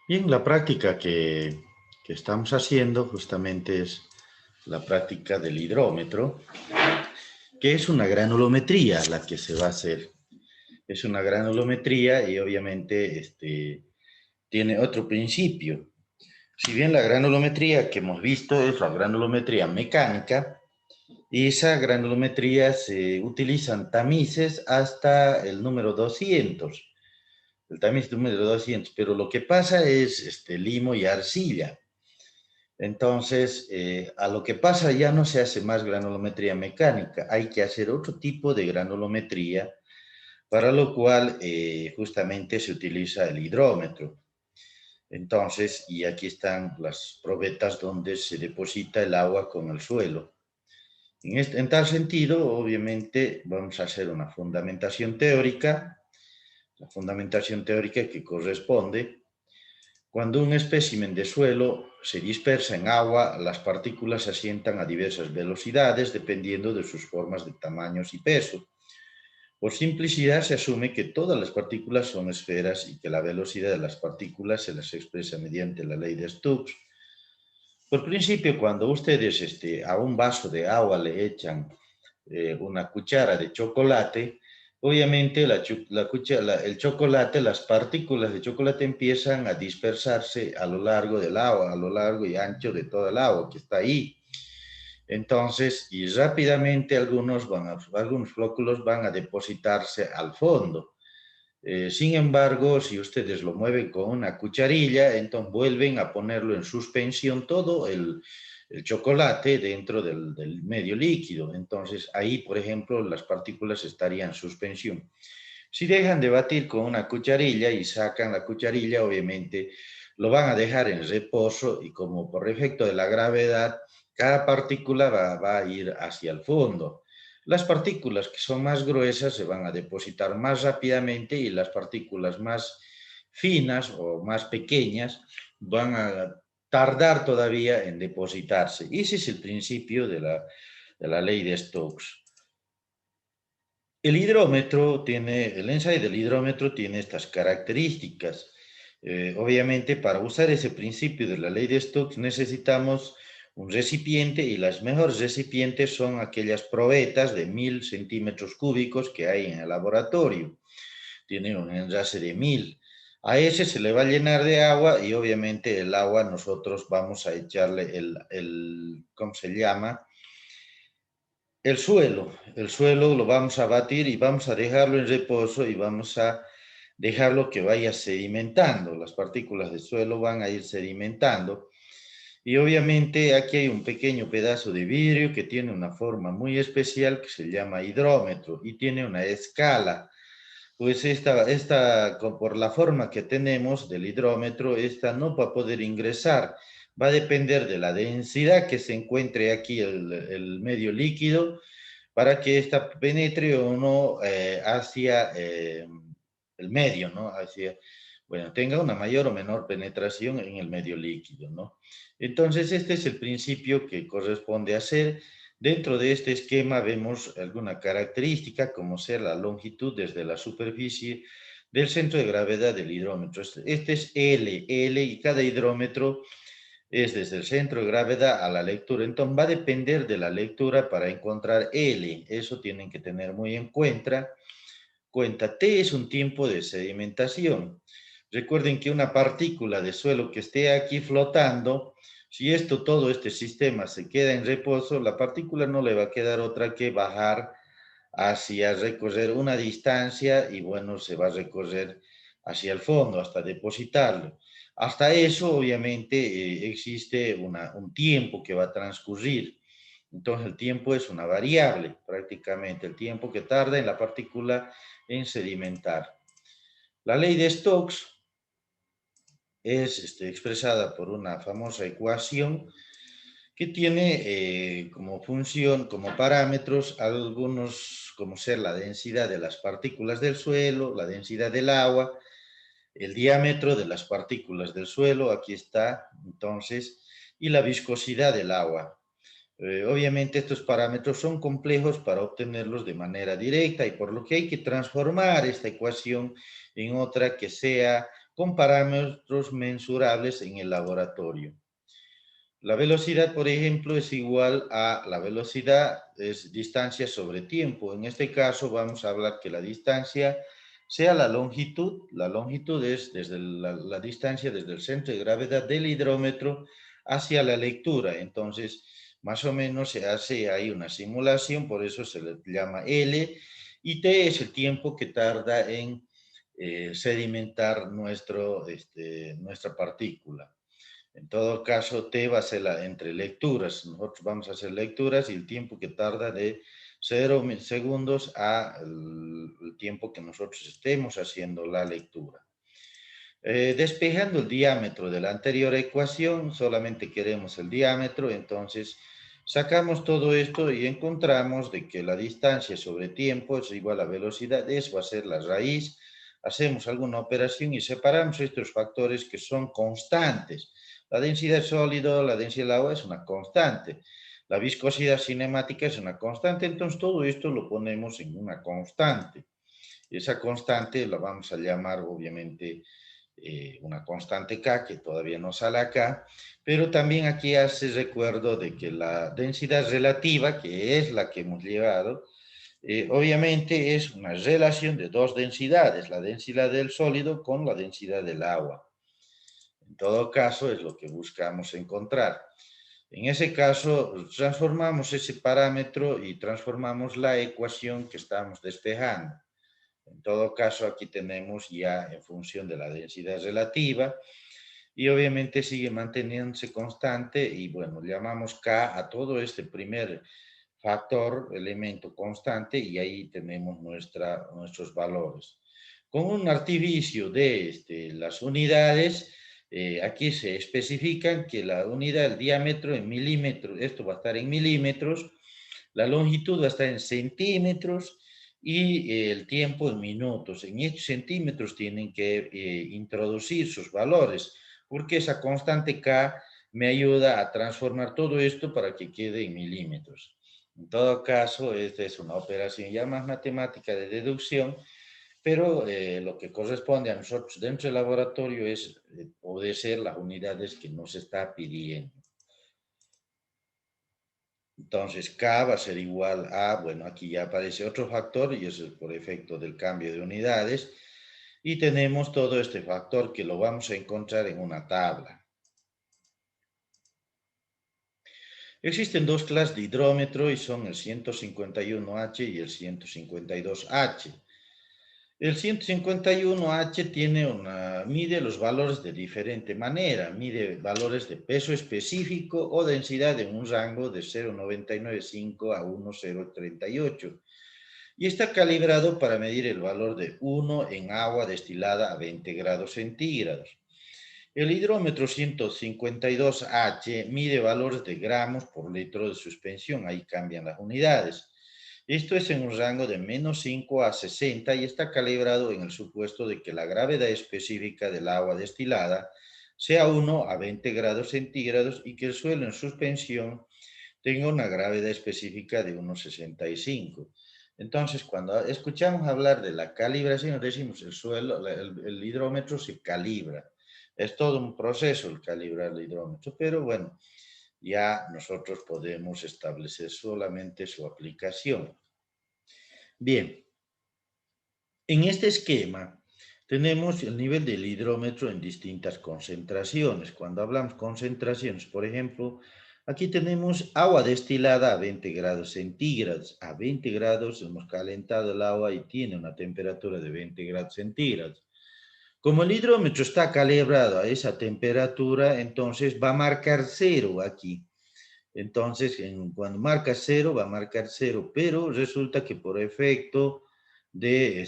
Bien, la práctica que estamos haciendo justamente es la práctica del hidrómetro, que es una granulometría la que se va a hacer. Es una granulometría y obviamente tiene otro principio. Si bien la granulometría que hemos visto es la granulometría mecánica, y esa granulometría se utilizan tamices hasta el número 200, el tamiz número 200, pero lo que pasa es limo y arcilla. Entonces, a lo que pasa ya no se hace más granulometría mecánica, hay que hacer otro tipo de granulometría, para lo cual justamente se utiliza el hidrómetro. Entonces, y aquí están las probetas donde se deposita el agua con el suelo. En tal sentido, obviamente, vamos a hacer una fundamentación teórica, la fundamentación teórica que corresponde. Cuando un espécimen de suelo se dispersa en agua, las partículas se asientan a diversas velocidades dependiendo de sus formas de tamaños y peso. Por simplicidad se asume que todas las partículas son esferas y que la velocidad de las partículas se las expresa mediante la ley de Stokes. Por principio, cuando ustedes a un vaso de agua le echan una cuchara de chocolate, obviamente el chocolate, las partículas de chocolate empiezan a dispersarse a lo largo del agua, a lo largo y ancho de todo el agua que está ahí. Entonces, y rápidamente algunos flóculos van a depositarse al fondo. Sin embargo, si ustedes lo mueven con una cucharilla, entonces vuelven a ponerlo en suspensión todo el chocolate dentro del medio líquido. Entonces, ahí, por ejemplo, las partículas estarían en suspensión. Si dejan de batir con una cucharilla y sacan la cucharilla, obviamente lo van a dejar en reposo y como por efecto de la gravedad, cada partícula va a ir hacia el fondo. Las partículas que son más gruesas se van a depositar más rápidamente y las partículas más finas o más pequeñas van a tardar todavía en depositarse. Y ese es el principio de la ley de Stokes. El ensayo del hidrómetro tiene estas características. Obviamente, para usar ese principio de la ley de Stokes necesitamos un recipiente y las mejores recipientes son aquellas probetas de 1000 centímetros cúbicos que hay en el laboratorio. Tiene un enlace de 1000. A ese se le va a llenar de agua y obviamente el agua nosotros vamos a echarle ¿cómo se llama? El suelo lo vamos a batir y vamos a dejarlo en reposo y vamos a dejarlo que vaya sedimentando. Las partículas de suelo van a ir sedimentando. Y obviamente aquí hay un pequeño pedazo de vidrio que tiene una forma muy especial que se llama hidrómetro y tiene una escala. Pues por la forma que tenemos del hidrómetro, esta no va a poder ingresar. Va a depender de la densidad que se encuentre aquí el medio líquido para que ésta penetre o no hacia el medio, ¿no? Bueno, tenga una mayor o menor penetración en el medio líquido, ¿no? Entonces, este es el principio que corresponde hacer. Dentro de este esquema vemos alguna característica, como ser la longitud desde la superficie del centro de gravedad del hidrómetro. Este es L, y cada hidrómetro es desde el centro de gravedad a la lectura. Entonces va a depender de la lectura para encontrar L. Eso tienen que tener muy en cuenta. T es un tiempo de sedimentación. Recuerden que una partícula de suelo que esté aquí flotando, si todo este sistema se queda en reposo, la partícula no le va a quedar otra que bajar hacia recorrer una distancia y bueno, se va a recorrer hacia el fondo hasta depositarlo. Hasta eso, obviamente, existe un tiempo que va a transcurrir. Entonces, el tiempo es una variable, prácticamente, el tiempo que tarda en la partícula en sedimentar. La ley de Stokes es expresada por una famosa ecuación que tiene como función, como parámetros, algunos, como ser la densidad de las partículas del suelo, la densidad del agua, el diámetro de las partículas del suelo, aquí está, entonces, y la viscosidad del agua. Obviamente estos parámetros son complejos para obtenerlos de manera directa y por lo que hay que transformar esta ecuación en otra que sea con parámetros mensurables en el laboratorio. La velocidad, por ejemplo, es igual a la velocidad, es distancia sobre tiempo. En este caso vamos a hablar que la distancia sea la longitud. La longitud es desde la distancia desde el centro de gravedad del hidrómetro hacia la lectura. Entonces, más o menos se hace ahí una simulación, por eso se le llama L, y T es el tiempo que tarda en sedimentar nuestra partícula. En todo caso, T va a ser entre lecturas. Nosotros vamos a hacer lecturas y el tiempo que tarda de 0 segundos a el tiempo que nosotros estemos haciendo la lectura. Despejando el diámetro de la anterior ecuación, solamente queremos el diámetro, entonces sacamos todo esto y encontramos de que la distancia sobre tiempo es igual a velocidad, eso va a ser la raíz. Hacemos alguna operación y separamos estos factores que son constantes. La densidad sólido, la densidad del agua es una constante. La viscosidad cinemática es una constante, entonces todo esto lo ponemos en una constante. Esa constante la vamos a llamar, obviamente, una constante K, que todavía no sale acá, pero también aquí hace recuerdo de que la densidad relativa, que es la que hemos llevado, obviamente es una relación de dos densidades, la densidad del sólido con la densidad del agua. En todo caso, es lo que buscamos encontrar. En ese caso, transformamos ese parámetro y transformamos la ecuación que estamos despejando. En todo caso, aquí tenemos ya en función de la densidad relativa y obviamente sigue manteniéndose constante y bueno, llamamos K a todo este primer factor, elemento constante y ahí tenemos nuestros valores. Con un artificio de las unidades, aquí se especifican que la unidad, el diámetro en milímetros, esto va a estar en milímetros, la longitud va a estar en centímetros y el tiempo en minutos. En estos centímetros tienen que introducir sus valores, porque esa constante K me ayuda a transformar todo esto para que quede en milímetros. En todo caso, esta es una operación ya más matemática de deducción, pero lo que corresponde a nosotros dentro del laboratorio es obedecer las unidades que nos está pidiendo. Entonces, K va a ser igual a, bueno, aquí ya aparece otro factor y eso es por efecto del cambio de unidades. Y tenemos todo este factor que lo vamos a encontrar en una tabla. Existen dos clases de hidrómetro y son el 151H y el 152H. El 151H mide los valores de diferente manera, mide valores de peso específico o densidad en un rango de 0,995 a 1,038 y está calibrado para medir el valor de 1 en agua destilada a 20 grados centígrados. El hidrómetro 152H mide valores de gramos por litro de suspensión, ahí cambian las unidades. Esto es en un rango de -5 a 60 y está calibrado en el supuesto de que la gravedad específica del agua destilada sea 1 a 20 grados centígrados y que el suelo en suspensión tenga una gravedad específica de 1,65. Entonces, cuando escuchamos hablar de la calibración, decimos el hidrómetro se calibra. Es todo un proceso el calibrar el hidrómetro, pero bueno, ya nosotros podemos establecer solamente su aplicación. Bien, en este esquema tenemos el nivel del hidrómetro en distintas concentraciones. Cuando hablamos concentraciones, por ejemplo, aquí tenemos agua destilada a 20 grados centígrados. A 20 grados hemos calentado el agua y tiene una temperatura de 20 grados centígrados. Como el hidrómetro está calibrado a esa temperatura, entonces va a marcar 0 aquí. Entonces, cuando marca 0, va a marcar 0, pero resulta que por efecto del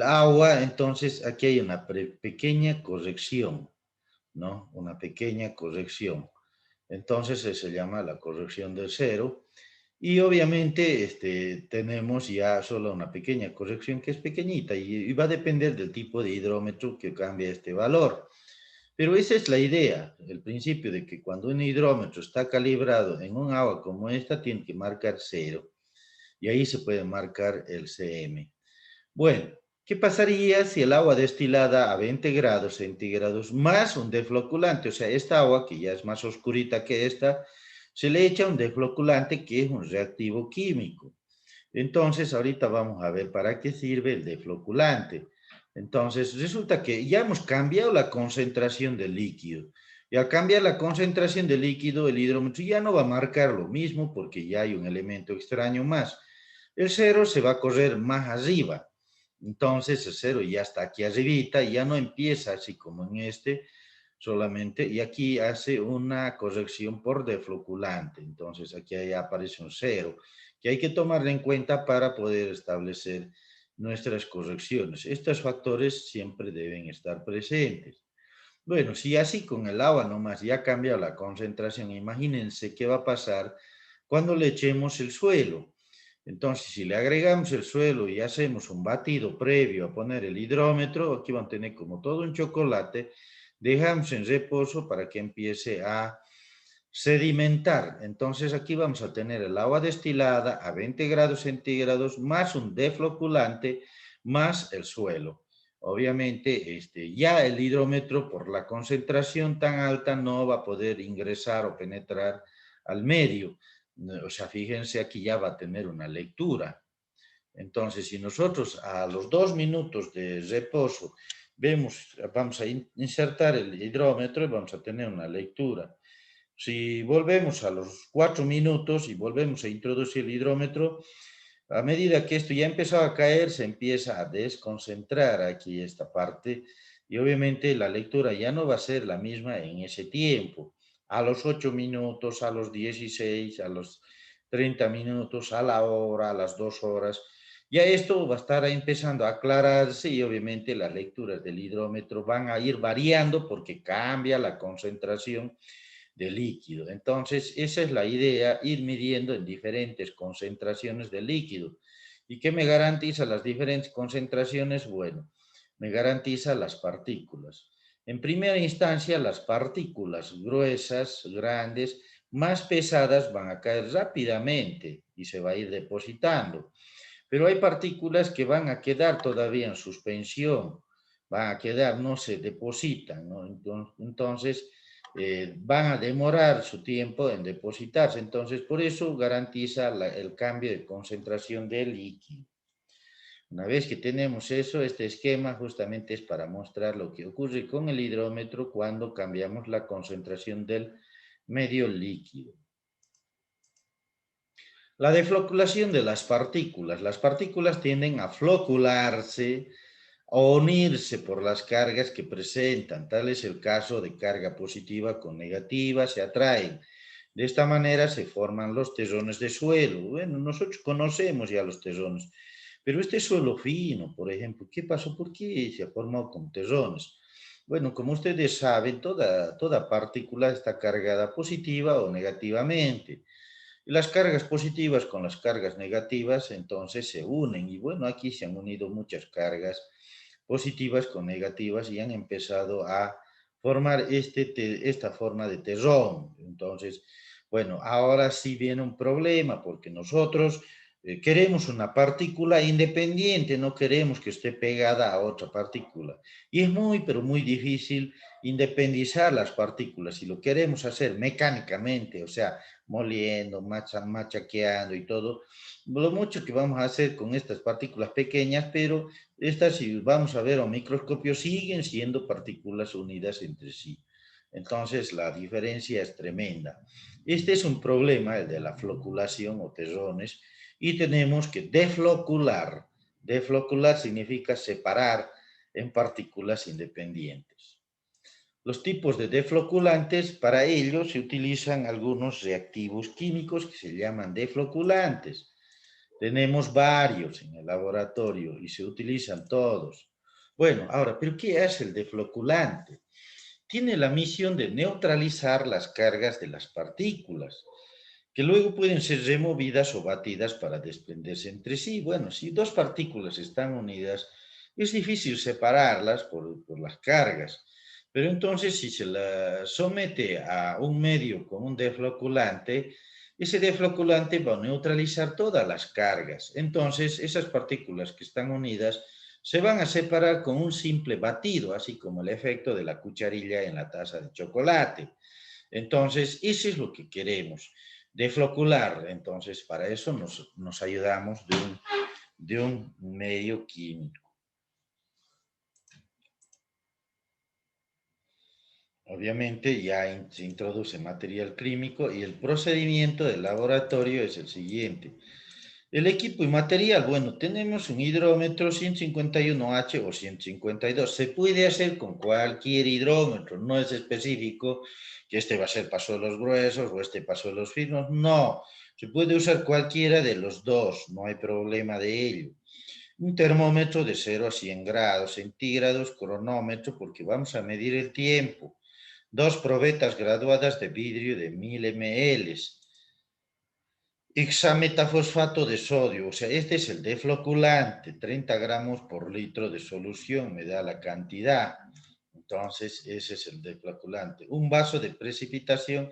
agua, entonces aquí hay una pequeña corrección, ¿no? Una pequeña corrección. Entonces se llama la corrección del 0. Y obviamente tenemos ya solo una pequeña corrección que es pequeñita y va a depender del tipo de hidrómetro que cambie este valor. Pero esa es la idea, el principio de que cuando un hidrómetro está calibrado en un agua como esta, tiene que marcar 0. Y ahí se puede marcar el CM. Bueno, ¿Qué pasaría si el agua destilada a 20 grados centígrados más un defloculante? O sea, esta agua, que ya es más oscurita que esta, se le echa un defloculante que es un reactivo químico. Entonces, ahorita vamos a ver para qué sirve el defloculante. Entonces, resulta que ya hemos cambiado la concentración del líquido. Y al cambiar la concentración del líquido, el hidrómetro ya no va a marcar lo mismo porque ya hay un elemento extraño más. El cero se va a correr más arriba. Entonces, el cero ya está aquí arribita y ya no empieza así como en este, solamente, y aquí hace una corrección por defloculante. Entonces, aquí ya aparece un cero que hay que tomarlo en cuenta para poder establecer nuestras correcciones. Estos factores siempre deben estar presentes. Bueno, si así con el agua nomás ya cambia la concentración, imagínense qué va a pasar cuando le echemos el suelo. Entonces, si le agregamos el suelo y hacemos un batido previo a poner el hidrómetro, aquí van a tener como todo un chocolate, dejamos en reposo para que empiece a sedimentar. Entonces aquí vamos a tener el agua destilada a 20 grados centígrados más un defloculante más el suelo. Obviamente ya el hidrómetro por la concentración tan alta no va a poder ingresar o penetrar al medio. O sea, fíjense aquí ya va a tener una lectura. Entonces, si nosotros a los 2 minutos de reposo vemos, vamos a insertar el hidrómetro y vamos a tener una lectura. Si volvemos a los 4 minutos y volvemos a introducir el hidrómetro, a medida que esto ya empezó a caer, se empieza a desconcentrar aquí esta parte y obviamente la lectura ya no va a ser la misma en ese tiempo. A los 8 minutos, a los 16, a los 30 minutos, a la hora, a las 2 horas, ya esto va a estar empezando a aclararse y obviamente las lecturas del hidrómetro van a ir variando porque cambia la concentración de líquido. Entonces, esa es la idea, ir midiendo en diferentes concentraciones de líquido. ¿Y qué me garantiza las diferentes concentraciones? Bueno, me garantiza las partículas. En primera instancia, las partículas gruesas, grandes, más pesadas van a caer rápidamente y se va a ir depositando. Pero hay partículas que van a quedar todavía en suspensión, van a quedar, no se depositan, ¿no? Entonces, van a demorar su tiempo en depositarse. Entonces, por eso garantiza el cambio de concentración del líquido. Una vez que tenemos eso, este esquema justamente es para mostrar lo que ocurre con el hidrómetro cuando cambiamos la concentración del medio líquido. La defloculación de las partículas. Las partículas tienden a flocularse o unirse por las cargas que presentan. Tal es el caso de carga positiva con negativa, se atraen. De esta manera se forman los terrones de suelo. Bueno, nosotros conocemos ya los terrones, pero este suelo fino, por ejemplo, ¿qué pasó? ¿Por qué se ha formado con terrones? Bueno, como ustedes saben, toda partícula está cargada positiva o negativamente. Y las cargas positivas con las cargas negativas entonces se unen. Y bueno, aquí se han unido muchas cargas positivas con negativas y han empezado a formar esta forma de terrón. Entonces, bueno, ahora sí viene un problema porque nosotros queremos una partícula independiente, no queremos que esté pegada a otra partícula. Y es muy, pero muy difícil independizar las partículas. Si lo queremos hacer mecánicamente, o sea, moliendo, machaqueando y todo, lo mucho que vamos a hacer con estas partículas pequeñas, pero estas, si vamos a ver a un microscopio, siguen siendo partículas unidas entre sí. Entonces, la diferencia es tremenda. Este es un problema, el de la floculación o terrones, y tenemos que deflocular. Deflocular significa separar en partículas independientes. Los tipos de defloculantes, para ello se utilizan algunos reactivos químicos que se llaman defloculantes. Tenemos varios en el laboratorio y se utilizan todos. Bueno, ahora, ¿pero qué hace el defloculante? Tiene la misión de neutralizar las cargas de las partículas, que luego pueden ser removidas o batidas para desprenderse entre sí. Bueno, si dos partículas están unidas, es difícil separarlas por las cargas. Pero entonces, si se la somete a un medio con un defloculante, ese defloculante va a neutralizar todas las cargas. Entonces, esas partículas que están unidas se van a separar con un simple batido, así como el efecto de la cucharilla en la taza de chocolate. Entonces, eso es lo que queremos, deflocular. Entonces, para eso nos ayudamos de un medio químico. Obviamente ya se introduce material químico y el procedimiento del laboratorio es el siguiente. El equipo y material, bueno, tenemos un hidrómetro 151H o 152. Se puede hacer con cualquier hidrómetro, no es específico que este va a ser para suelos gruesos o este para suelos finos, no. Se puede usar cualquiera de los dos, no hay problema de ello. Un termómetro de 0 a 100 grados centígrados, cronómetro, porque vamos a medir el tiempo. Dos probetas graduadas de vidrio de 1000 ml. Hexametafosfato de sodio, o sea, este es el defloculante, 30 gramos por litro de solución, me da la cantidad. Entonces, ese es el defloculante. Un vaso de precipitación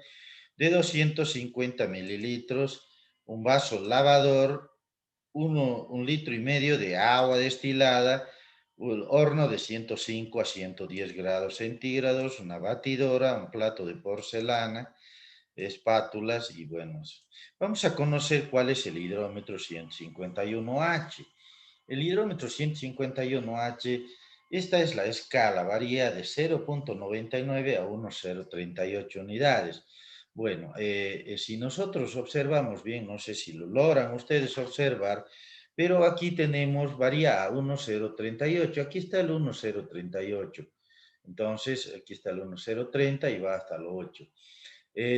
de 250 mililitros, un vaso lavador, un litro y medio de agua destilada, un horno de 105 a 110 grados centígrados, una batidora, un plato de porcelana, espátulas y bueno, vamos a conocer cuál es el hidrómetro 151H. El hidrómetro 151H, esta es la escala, varía de 0.99 a 1,038 unidades. Bueno, si nosotros observamos bien, no sé si lo logran ustedes observar, pero aquí tenemos, varía a 1,038, aquí está el 1,038. Entonces, aquí está el 1,030 y va hasta el 8.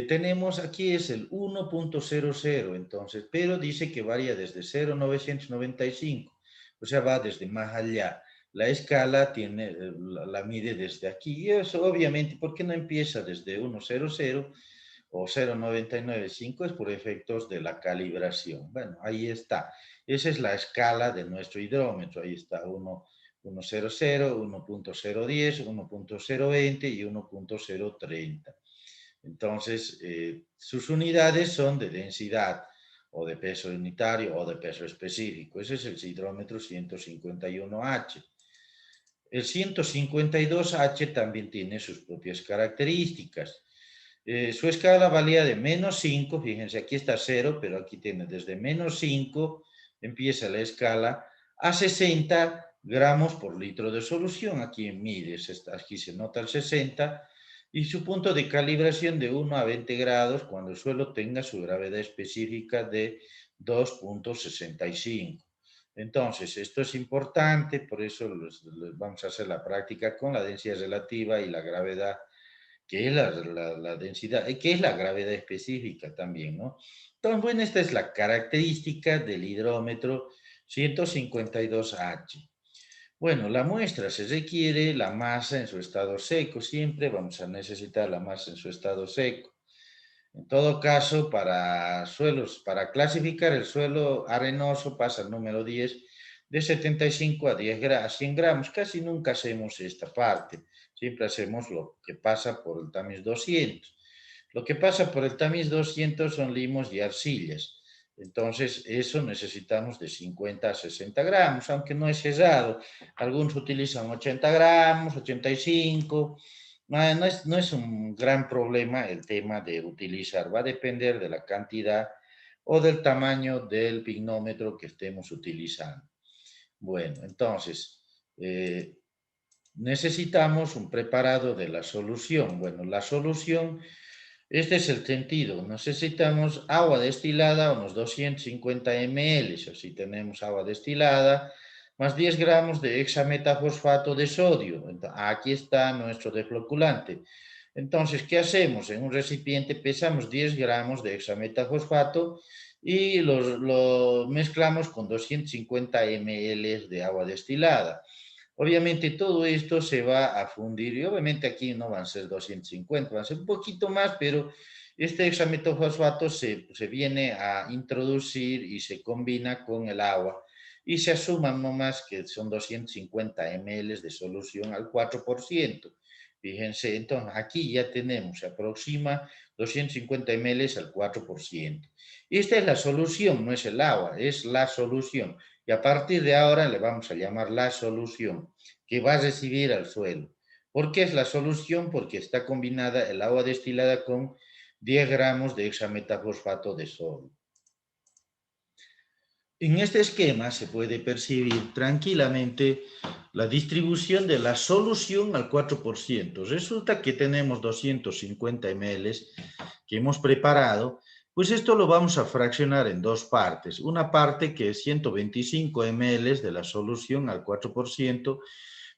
Tenemos aquí es el 1.00, entonces, pero dice que varía desde 0,995, o sea, va desde más allá. La escala tiene, la mide desde aquí, y eso obviamente, ¿por qué no empieza desde 1,00 o 0,995? Es por efectos de la calibración. Bueno, ahí está. Esa es la escala de nuestro hidrómetro. Ahí está 1,00, 1.010, 1.020 y 1.030. Entonces, sus unidades son de densidad o de peso unitario o de peso específico. Ese es el hidrómetro 151H. El 152H también tiene sus propias características. Su escala valía de -5, fíjense, aquí está 0, pero aquí tiene desde -5, empieza la escala, a 60 gramos por litro de solución. Aquí mide, aquí se nota el 60, y su punto de calibración de 1 a 20 grados cuando el suelo tenga su gravedad específica de 2.65. Entonces, esto es importante, por eso vamos a hacer la práctica con la densidad relativa y la gravedad, que es la densidad, que es la gravedad específica también, ¿no? Entonces, bueno, esta es la característica del hidrómetro 152H. Bueno, la muestra se requiere la masa en su estado seco, siempre vamos a necesitar la masa en su estado seco. En todo caso, para suelos, para clasificar el suelo arenoso pasa el número 10 de 75 a 100 gramos. Casi nunca hacemos esta parte, siempre hacemos lo que pasa por el tamiz 200. Lo que pasa por el tamiz 200 son limos y arcillas. Entonces, eso necesitamos de 50 a 60 gramos, aunque no es cerrado. Algunos utilizan 80 gramos, 85. No es un gran problema el tema de utilizar. Va a depender de la cantidad o del tamaño del pignómetro que estemos utilizando. Bueno, entonces, necesitamos un preparado de la solución. Bueno, la solución, este es el sentido. Necesitamos agua destilada, unos 250 ml, o si tenemos agua destilada, más 10 gramos de hexametafosfato de sodio. Aquí está nuestro defloculante. Entonces, ¿qué hacemos? En un recipiente pesamos 10 gramos de hexametafosfato y lo mezclamos con 250 ml de agua destilada. Obviamente todo esto se va a fundir y obviamente aquí no van a ser 250, van a ser un poquito más, pero este hexametofosfato se viene a introducir y se combina con el agua y se asuman nomás que son 250 ml de solución al 4%. Fíjense, entonces aquí ya tenemos, se aproxima 250 ml al 4%. Esta es la solución, no es el agua, es la solución. Y a partir de ahora le vamos a llamar la solución que va a recibir al suelo. ¿Por qué es la solución? Porque está combinada el agua destilada con 10 gramos de hexametafosfato de sodio. En este esquema se puede percibir tranquilamente la distribución de la solución al 4%. Resulta que tenemos 250 ml que hemos preparado, pues esto lo vamos a fraccionar en dos partes. Una parte que es 125 ml de la solución al 4%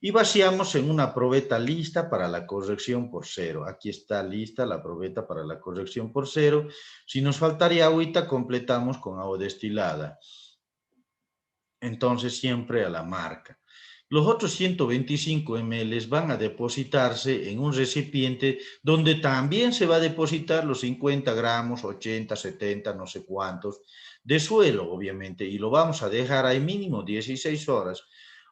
y vaciamos en una probeta lista para la corrección por cero. Aquí está lista la probeta para la corrección por cero. Si nos faltaría agüita, completamos con agua destilada. Entonces siempre a la marca. Los otros 125 ml van a depositarse en un recipiente donde también se va a depositar los 50 gramos, 80, 70, no sé cuántos, de suelo, obviamente, y lo vamos a dejar ahí mínimo 16 horas.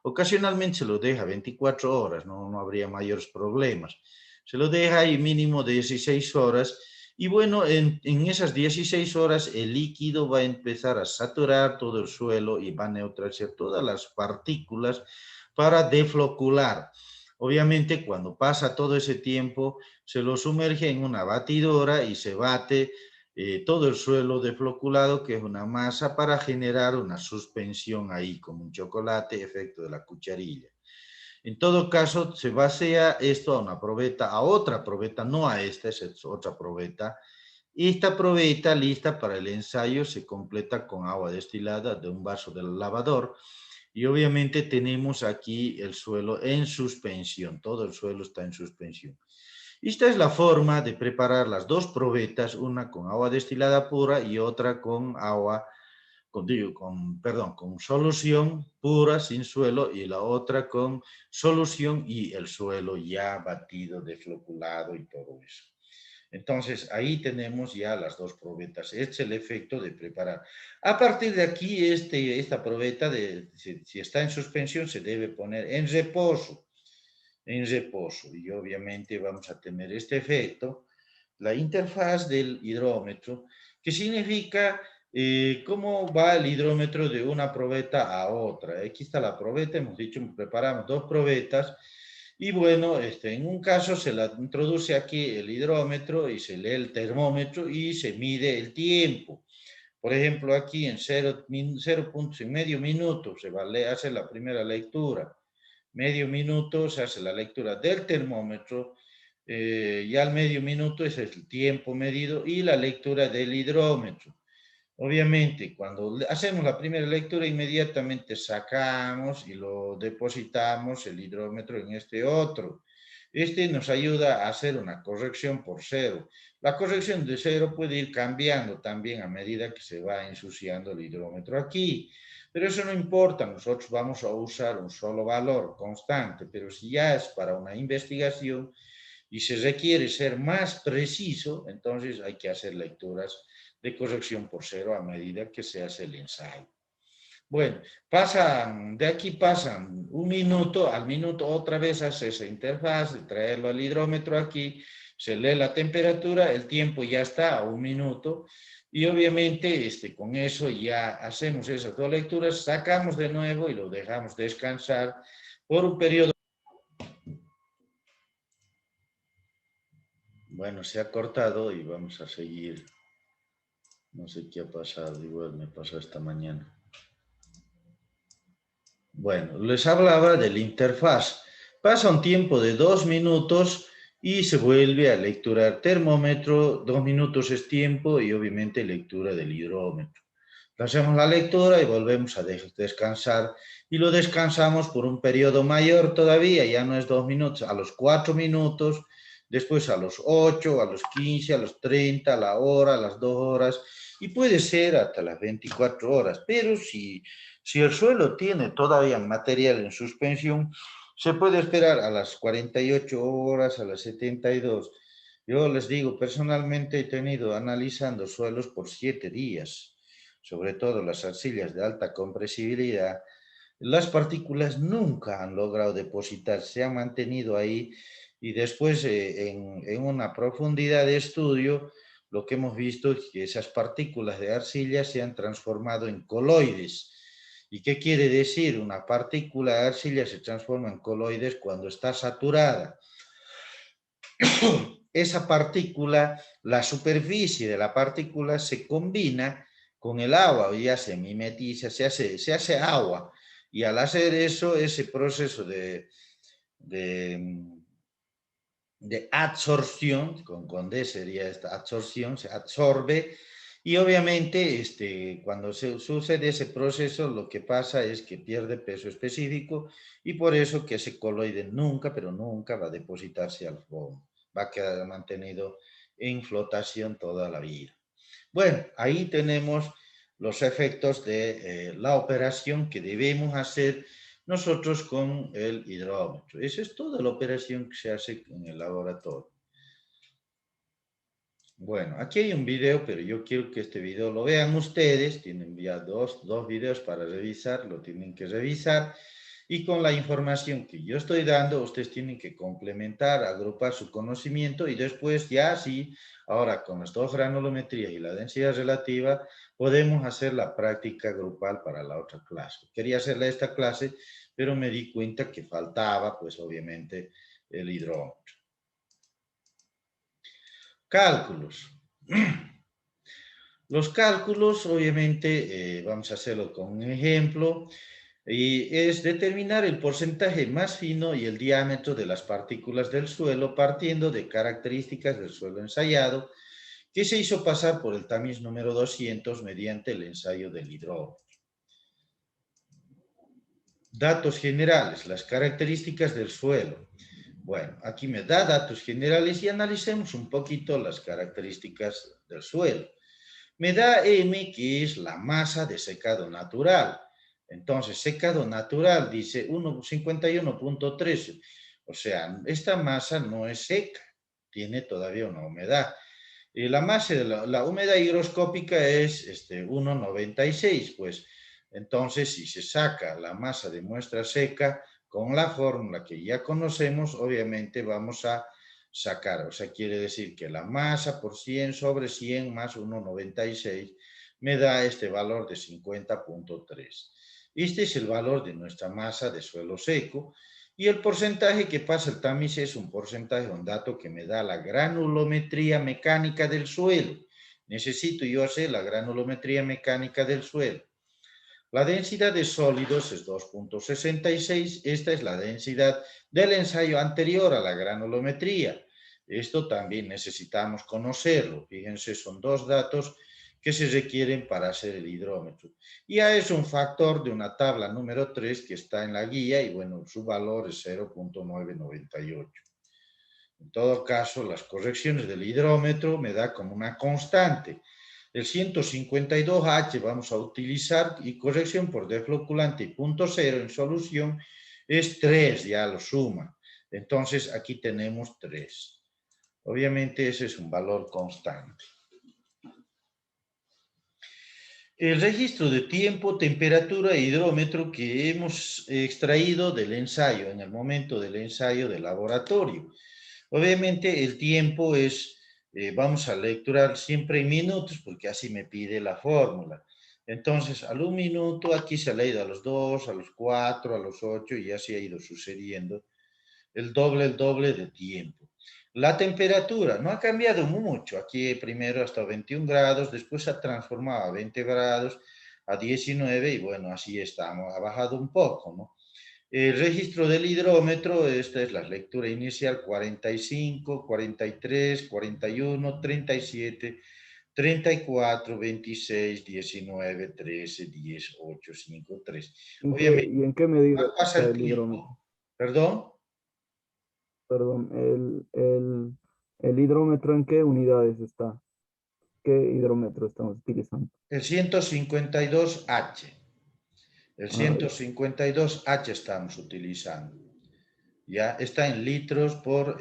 Ocasionalmente se lo deja 24 horas, no habría mayores problemas. Se lo deja ahí mínimo 16 horas y bueno, en esas 16 horas el líquido va a empezar a saturar todo el suelo y va a neutralizar todas las partículas para deflocular. Obviamente, cuando pasa todo ese tiempo, se lo sumerge en una batidora y se bate todo el suelo defloculado, que es una masa, para generar una suspensión ahí, como un chocolate, efecto de la cucharilla. En todo caso, se vacía esto a una probeta, a otra probeta, no a esta, es otra probeta. Y esta probeta lista para el ensayo se completa con agua destilada de un vaso del lavador. Y obviamente tenemos aquí el suelo en suspensión, todo el suelo está en suspensión. Esta es la forma de preparar las dos probetas, una con agua destilada pura y otra con agua con solución pura sin suelo y la otra con solución y el suelo ya batido, defloculado y todo eso. Entonces ahí tenemos ya las dos probetas. Este es el efecto de preparar. A partir de aquí, esta probeta, si está en suspensión, se debe poner en reposo. En reposo. Y obviamente vamos a tener este efecto, la interfaz del hidrómetro, que significa cómo va el hidrómetro de una probeta a otra. Aquí está la probeta, hemos dicho, preparamos dos probetas, y bueno, en un caso se la introduce aquí el hidrómetro y se lee el termómetro y se mide el tiempo. Por ejemplo, aquí en 0 puntos y medio minuto se va a hacer la primera lectura. Medio minuto se hace la lectura del termómetro, y al medio minuto es el tiempo medido y la lectura del hidrómetro. Obviamente, cuando hacemos la primera lectura, inmediatamente sacamos y lo depositamos el hidrómetro en este otro. Este nos ayuda a hacer una corrección por cero. La corrección de cero puede ir cambiando también a medida que se va ensuciando el hidrómetro aquí. Pero eso no importa, nosotros vamos a usar un solo valor constante, pero si ya es para una investigación y se requiere ser más preciso, entonces hay que hacer lecturas de corrección por cero a medida que se hace el ensayo. Bueno, de aquí pasan un minuto, al minuto otra vez hace esa interfaz, de traerlo al hidrómetro aquí, se lee la temperatura, el tiempo ya está a un minuto, y obviamente con eso ya hacemos esas dos lecturas, sacamos de nuevo y lo dejamos descansar por un periodo. Bueno, se ha cortado y vamos a seguir. No sé qué ha pasado, igual me pasó esta mañana. Bueno, les hablaba de la interfaz. Pasa un tiempo de 2 minutos y se vuelve a lecturar termómetro. 2 minutos es tiempo y obviamente lectura del hidrómetro. Hacemos la lectura y volvemos a descansar y lo descansamos por un periodo mayor todavía, ya no es 2 minutos, a los 4 minutos, después a los 8, a los 15, a los 30, a la hora, a las 2 horas y puede ser hasta las 24 horas, pero si el suelo tiene todavía material en suspensión, se puede esperar a las 48 horas, a las 72. Yo les digo, personalmente he tenido analizando suelos por 7 días, sobre todo las arcillas de alta compresibilidad. Las partículas nunca han logrado depositar, se han mantenido ahí y después en una profundidad de estudio lo que hemos visto es que esas partículas de arcilla se han transformado en coloides ¿Y qué quiere decir? Una partícula de arcilla se transforma en coloides cuando está saturada. Esa partícula, la superficie de la partícula se combina con el agua, ya se mimetiza, se hace agua. Y al hacer eso, ese proceso de absorción, con D sería esta absorción, se absorbe y obviamente cuando sucede ese proceso lo que pasa es que pierde peso específico y por eso que ese coloide nunca, pero nunca va a depositarse al fondo, va a quedar mantenido en flotación toda la vida. Bueno, ahí tenemos los efectos de la operación que debemos hacer nosotros con el hidrómetro. Esa es toda la operación que se hace en el laboratorio. Bueno, aquí hay un video, pero yo quiero que este video lo vean ustedes. Tienen ya dos videos para revisar, lo tienen que revisar. Y con la información que yo estoy dando, ustedes tienen que complementar, agrupar su conocimiento y después ya sí, ahora con las dos granulometrías y la densidad relativa, podemos hacer la práctica grupal para la otra clase. Quería hacerla esta clase, pero me di cuenta que faltaba, pues obviamente, el hidrómetro. Cálculos. Los cálculos, obviamente, vamos a hacerlo con un ejemplo, y es determinar el porcentaje más fino y el diámetro de las partículas del suelo partiendo de características del suelo ensayado que se hizo pasar por el tamiz número 200 mediante el ensayo del hidrómetro. Datos generales, las características del suelo. Bueno, aquí me da datos generales y analicemos un poquito las características del suelo. Me da M, que es la masa de secado natural. Entonces, secado natural dice 51.13. O sea, esta masa no es seca, tiene todavía una humedad. Y la masa de la humedad higroscópica es 1,96, pues. Entonces, si se saca la masa de muestra seca con la fórmula que ya conocemos, obviamente vamos a sacar, o sea, quiere decir que la masa por 100 sobre 100 más 1,96 me da este valor de 50.3. Este es el valor de nuestra masa de suelo seco y el porcentaje que pasa el tamiz es un porcentaje, un dato que me da la granulometría mecánica del suelo. Necesito yo hacer la granulometría mecánica del suelo. La densidad de sólidos es 2.66. Esta es la densidad del ensayo anterior a la granulometría. Esto también necesitamos conocerlo. Fíjense, son dos datos que se requieren para hacer el hidrómetro. Y A es un factor de una tabla número 3 que está en la guía y bueno, su valor es 0.998. En todo caso, las correcciones del hidrómetro me da como una constante. El 152H vamos a utilizar y corrección por defloculante y punto cero en solución es 3, ya lo suma. Entonces aquí tenemos 3. Obviamente ese es un valor constante. El registro de tiempo, temperatura e hidrómetro que hemos extraído del ensayo, en el momento del ensayo del laboratorio. Obviamente el tiempo es, vamos a lecturar siempre en minutos porque así me pide la fórmula. Entonces, al 1 minuto aquí se ha ido a los 2, a los 4, a los 8 y así ha ido sucediendo el doble de tiempo. La temperatura no ha cambiado mucho. Aquí primero hasta 21 grados, después se ha transformado a 20 grados, a 19 y bueno, así estamos. Ha bajado un poco, ¿no? El registro del hidrómetro, esta es la lectura inicial, 45, 43, 41, 37, 34, 26, 19, 13, 10, 8, 5, 3. Obviamente, ¿Y en qué medida pasa está el el hidrómetro? tiempo. ¿Perdón? Perdón, el hidrómetro, ¿en qué unidades está? ¿Qué hidrómetro estamos utilizando? El 152H. El Ah, ya. 152H estamos utilizando. Ya está en litros por,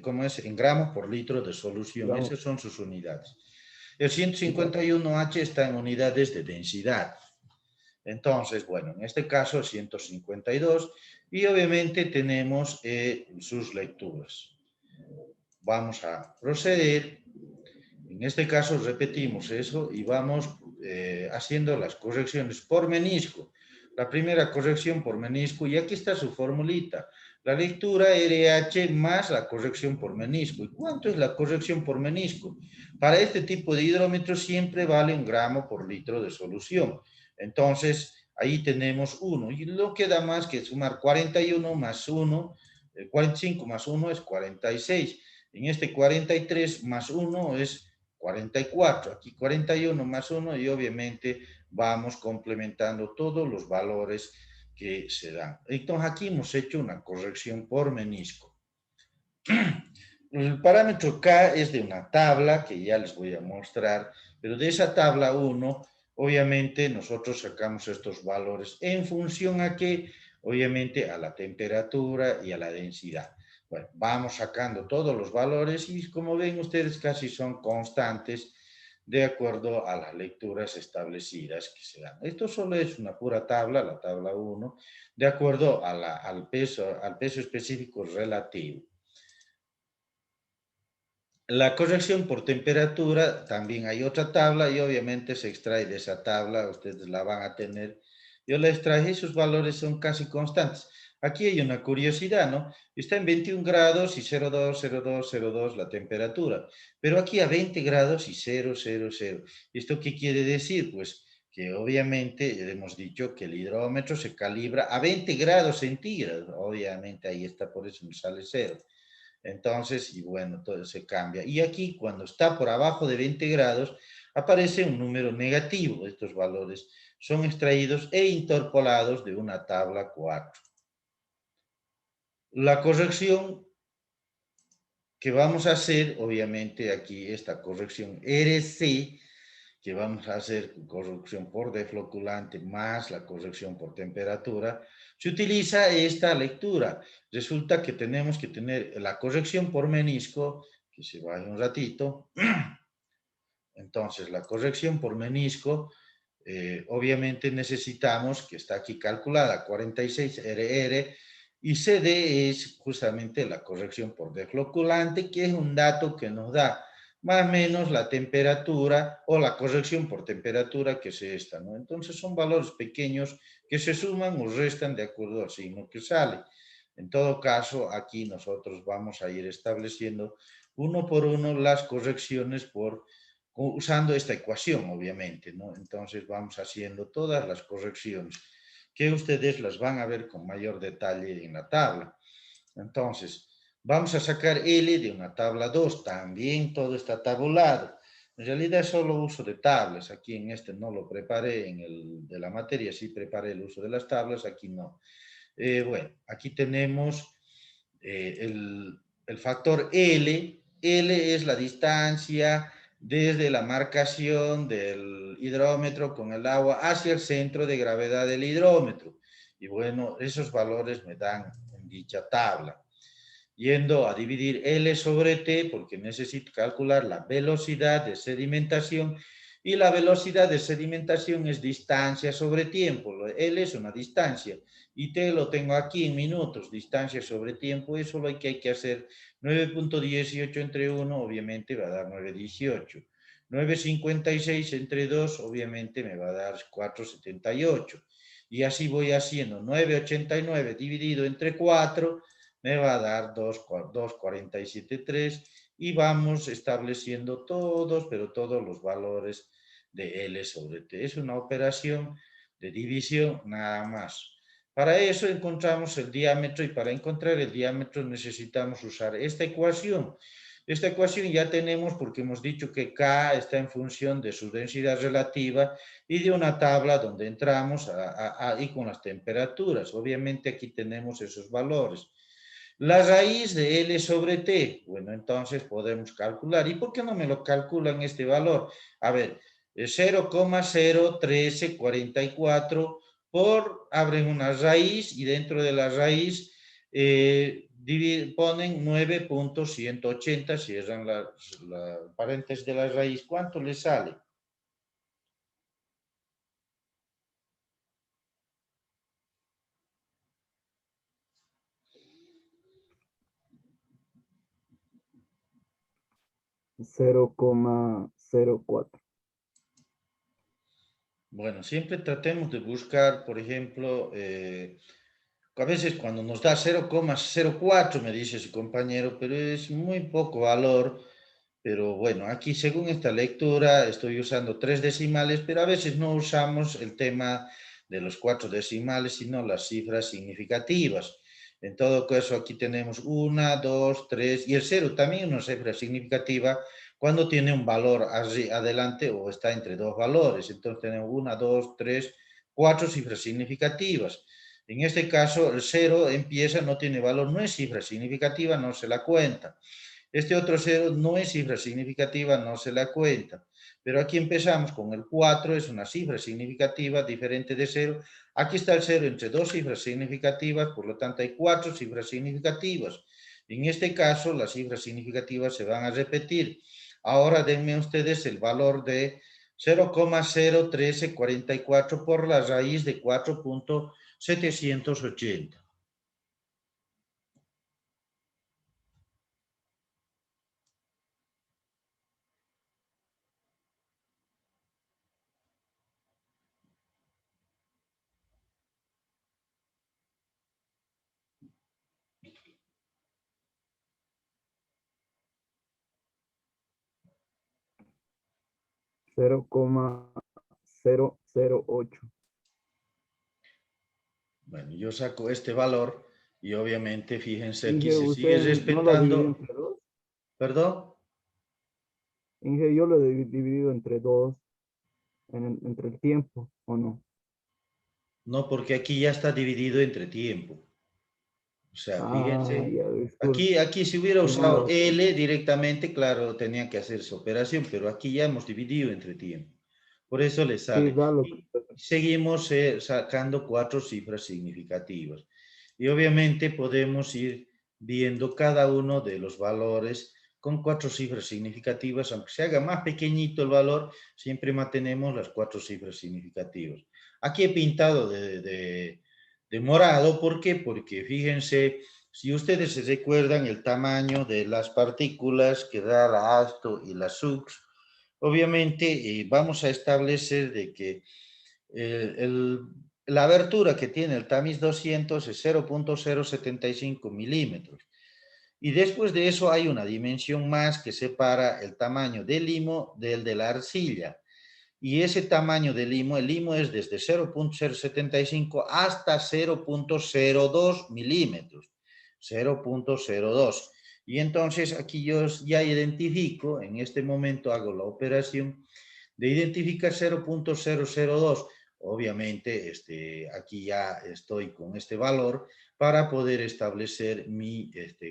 ¿cómo es? En gramos por litro de solución. Digamos, Esas son sus unidades. El ya. 151H está en unidades de densidad. Entonces, bueno, en este caso 152 y obviamente tenemos sus lecturas. Vamos a proceder. En este caso repetimos eso y vamos haciendo las correcciones por menisco. la primera corrección por menisco, y aquí está su formulita. La lectura RH más la corrección por menisco. ¿Y cuánto es la corrección por menisco? Para este tipo de hidrómetro siempre vale 1 gramo por litro de solución. Entonces, ahí tenemos 1. Y no queda más que sumar 41 más 1. 45 más 1 es 46. En este 43 más 1 es 44. Aquí 41 más 1 y obviamente vamos complementando todos los valores que se dan. Entonces aquí hemos hecho una corrección por menisco. El parámetro K es de una tabla que ya les voy a mostrar, pero de esa tabla 1, obviamente nosotros sacamos estos valores en función a qué, obviamente a la temperatura y a la densidad. Bueno, vamos sacando todos los valores y como ven ustedes casi son constantes de acuerdo a las lecturas establecidas que se dan. Esto solo es una pura tabla, la tabla 1, de acuerdo a al peso específico relativo. La corrección por temperatura, también hay otra tabla y obviamente se extrae de esa tabla, ustedes la van a tener. Yo la extraje y sus valores son casi constantes. Aquí hay una curiosidad, ¿no? Está en 21 grados y 02, 02, 02 la temperatura, pero aquí a 20 grados y 0, 0, 0. ¿Esto qué quiere decir? Pues que obviamente hemos dicho que el hidrómetro se calibra a 20 grados centígrados. Obviamente ahí está, por eso nos sale 0. Entonces, y bueno, todo se cambia. Y aquí, cuando está por abajo de 20 grados, aparece un número negativo. Estos valores son extraídos e interpolados de una tabla 4. La corrección que vamos a hacer, obviamente aquí esta corrección RC, que vamos a hacer corrección por defloculante más la corrección por temperatura, se utiliza esta lectura. Resulta que tenemos que tener la corrección por menisco, que se va un ratito. Entonces, la corrección por menisco, obviamente necesitamos, que está aquí calculada, 46 RR, y CD es justamente la corrección por defloculante, que es un dato que nos da más o menos la temperatura o la corrección por temperatura, que es esta, ¿no? Entonces son valores pequeños que se suman o restan de acuerdo al signo que sale. En todo caso, aquí nosotros vamos a ir estableciendo uno por uno las correcciones por usando esta ecuación, obviamente, ¿no? Entonces vamos haciendo todas las correcciones que ustedes las van a ver con mayor detalle en la tabla. Entonces, vamos a sacar L de una tabla 2, también todo está tabulado. En realidad solo uso de tablas, aquí en este no lo preparé, en el de la materia sí preparé el uso de las tablas, aquí no. Bueno, aquí tenemos el factor L. L es la distancia desde la marcación del hidrómetro con el agua hacia el centro de gravedad del hidrómetro. Y bueno, esos valores me dan en dicha tabla. Yendo a dividir L sobre T, porque necesito calcular la velocidad de sedimentación, y la velocidad de sedimentación es distancia sobre tiempo. L es una distancia, y T lo tengo aquí en minutos, distancia sobre tiempo, eso lo que hay que hacer. 9.18 entre 1, obviamente va a dar 9.18. 9.56 entre 2, obviamente me va a dar 4.78. Y así voy haciendo 9.89 dividido entre 4, me va a dar 2,47,3 y vamos estableciendo todos, pero todos los valores de L sobre T. Es una operación de división nada más. Para eso encontramos el diámetro y para encontrar el diámetro necesitamos usar esta ecuación. Esta ecuación ya tenemos porque hemos dicho que K está en función de su densidad relativa y de una tabla donde entramos ahí con las temperaturas. Obviamente aquí tenemos esos valores. La raíz de L sobre T, bueno, entonces podemos calcular. ¿Y por qué no me lo calculan este valor? A ver, 0,01344 por, abren una raíz y dentro de la raíz ponen 9.180, cierran la paréntesis de la raíz. ¿Cuánto le sale? 0,04. Bueno, siempre tratemos de buscar, por ejemplo, a veces cuando nos da 0,04, me dice su compañero, pero es muy poco valor. Pero bueno, aquí según esta lectura estoy usando 3 decimales, pero a veces no usamos el tema de los 4 decimales, sino las cifras significativas. En todo caso, aquí tenemos 1, 2, 3 y el 0 también una cifra significativa cuando tiene un valor adelante o está entre dos valores. Entonces tenemos 1, 2, 3, 4 cifras significativas. En este caso, el 0 empieza, no tiene valor, no es cifra significativa, no se la cuenta. Este otro 0 no es cifra significativa, no se la cuenta. Pero aquí empezamos con el 4, es una cifra significativa diferente de 0. Aquí está el 0 entre dos cifras significativas, por lo tanto hay 4 cifras significativas. En este caso, las cifras significativas se van a repetir. Ahora denme ustedes el valor de 0,01344 por la raíz de 4.780. 0,008. Bueno, yo saco este valor y obviamente, fíjense, aquí Inge, se sigue ¿usted no lo dividió respetando, entre dos? ¿perdón? Inge, yo lo he dividido entre dos, entre el tiempo, ¿o no? No, porque aquí ya está dividido entre tiempo. O sea, Ah, fíjense, ya, disculpe. aquí si hubiera usado No, L directamente, claro, tenía que hacer su operación, pero aquí ya hemos dividido entre tiempo. Por eso le sí, sale. da lo que... Y seguimos sacando 4 cifras significativas. Y obviamente podemos ir viendo cada uno de los valores con 4 cifras significativas, aunque se haga más pequeñito el valor, siempre mantenemos las 4 cifras significativas. Aquí he pintado de morado, ¿por qué? Porque fíjense, si ustedes se recuerdan el tamaño de las partículas que da la ASTO y la SUX, obviamente vamos a establecer de que la abertura que tiene el tamiz 200 es 0,075 milímetros. Y después de eso hay una dimensión más que separa el tamaño del limo del de la arcilla. Y ese tamaño del limo, el limo es desde 0,075 hasta 0,02 milímetros. 0,02. Y entonces aquí yo ya identifico, en este momento hago la operación de identificar 0,002. Obviamente, aquí ya estoy con este valor para poder establecer mi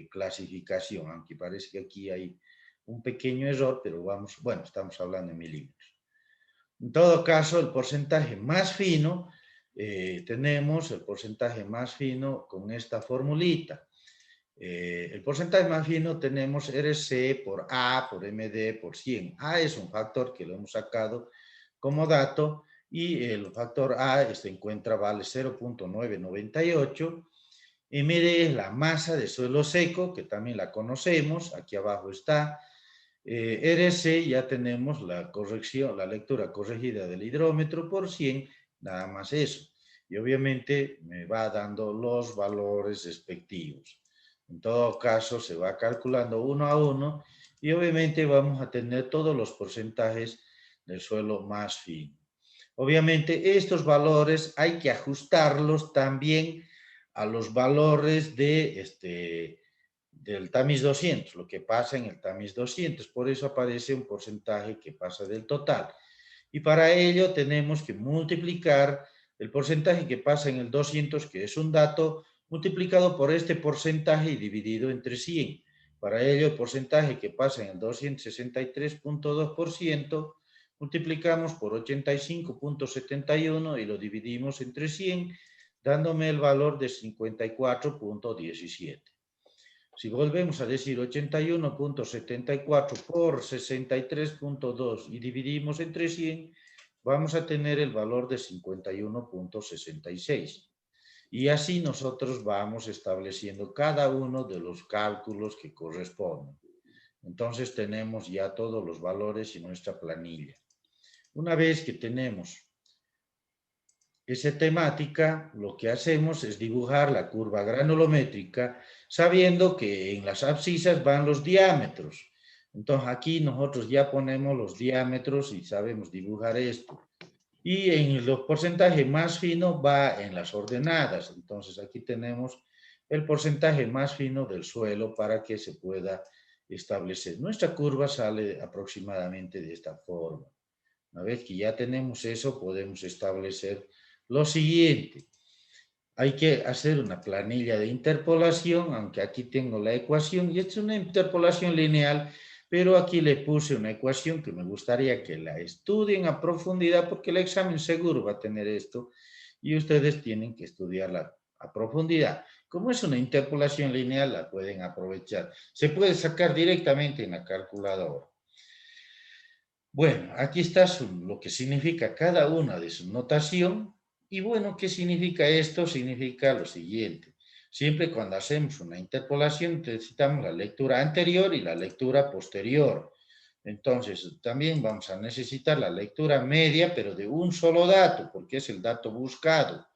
clasificación, aunque parece que aquí hay un pequeño error, pero vamos, bueno, estamos hablando en milímetros. En todo caso, el porcentaje más fino, tenemos el porcentaje más fino con esta formulita. El porcentaje más fino tenemos RC por A por MD por 100. A es un factor que lo hemos sacado como dato y el factor A se encuentra, vale 0,998. MD es la masa de suelo seco, que también la conocemos, aquí abajo está. RC ya tenemos la corrección, la lectura corregida del hidrómetro por 100, nada más eso. Y obviamente me va dando los valores respectivos. En todo caso, se va calculando uno a uno y obviamente vamos a tener todos los porcentajes del suelo más fino. Obviamente estos valores hay que ajustarlos también a los valores del tamiz 200, lo que pasa en el tamiz 200. Por eso aparece un porcentaje que pasa del total. Y para ello tenemos que multiplicar el porcentaje que pasa en el 200, que es un dato, multiplicado por este porcentaje y dividido entre 100. Para ello, el porcentaje que pasa en el 263.2%, multiplicamos por 85.71 y lo dividimos entre 100, dándome el valor de 54.17. Si volvemos a decir 81.74 por 63.2 y dividimos entre 100, vamos a tener el valor de 51.66. Y así nosotros vamos estableciendo cada uno de los cálculos que corresponden. Entonces tenemos ya todos los valores en nuestra planilla. Una vez que tenemos esa temática, lo que hacemos es dibujar la curva granulométrica sabiendo que en las abscisas van los diámetros. Entonces aquí nosotros ya ponemos los diámetros y sabemos dibujar esto. Y en los porcentajes más finos va en las ordenadas. Entonces aquí tenemos el porcentaje más fino del suelo para que se pueda establecer. Nuestra curva sale aproximadamente de esta forma. Una vez que ya tenemos eso, podemos establecer lo siguiente. Hay que hacer una planilla de interpolación, aunque aquí tengo la ecuación, y es una interpolación lineal, pero aquí le puse una ecuación que me gustaría que la estudien a profundidad, porque el examen seguro va a tener esto, y ustedes tienen que estudiarla a profundidad. Como es una interpolación lineal, la pueden aprovechar. Se puede sacar directamente en la calculadora. Bueno, aquí está lo que significa cada una de su notación. Y bueno, ¿qué significa esto? Significa lo siguiente. Siempre cuando hacemos una interpolación necesitamos la lectura anterior y la lectura posterior. Entonces, también vamos a necesitar la lectura media, pero de un solo dato, porque es el dato buscado.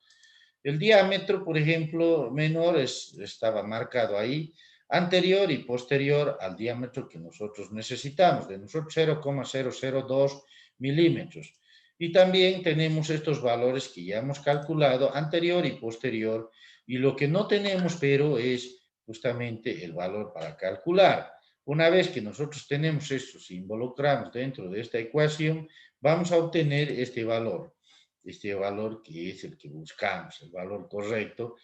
El diámetro, por ejemplo, menor estaba marcado ahí, anterior y posterior al diámetro que nosotros necesitamos, de nosotros 0,002 milímetros. Y también tenemos estos valores que ya hemos calculado, anterior y posterior, y lo que no tenemos, pero es justamente el valor para calcular. Una vez que nosotros tenemos esto, si involucramos dentro de esta ecuación, vamos a obtener este valor que es el que buscamos, el valor correcto.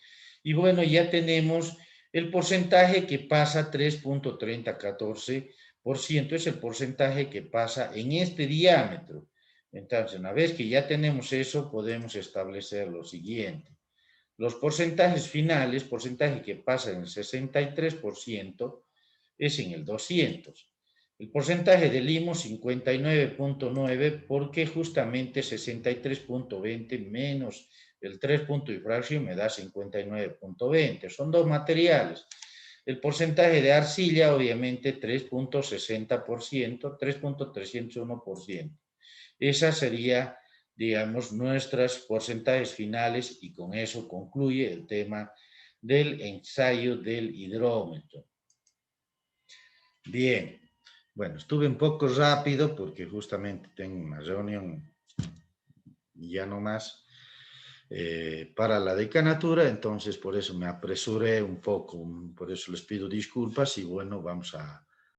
Y bueno, ya tenemos el porcentaje que pasa 3,3014%, es el porcentaje que pasa en este diámetro. Entonces, una vez que ya tenemos eso, podemos establecer lo siguiente. Los porcentajes finales, porcentaje que pasa en el 63%, es en el 200. El porcentaje de limo 59,9 porque justamente 63,20 menos el 3 punto y fracción me da 59,20. Son dos materiales. El porcentaje de arcilla obviamente 3,60%, 3,301%. Esa sería, digamos, nuestros porcentajes finales y con eso concluye el tema del ensayo del hidrómetro. Bien, bueno, estuve un poco rápido porque justamente tengo una reunión y ya no más para la decanatura, entonces por eso me apresuré un poco, por eso les pido disculpas y bueno, vamos a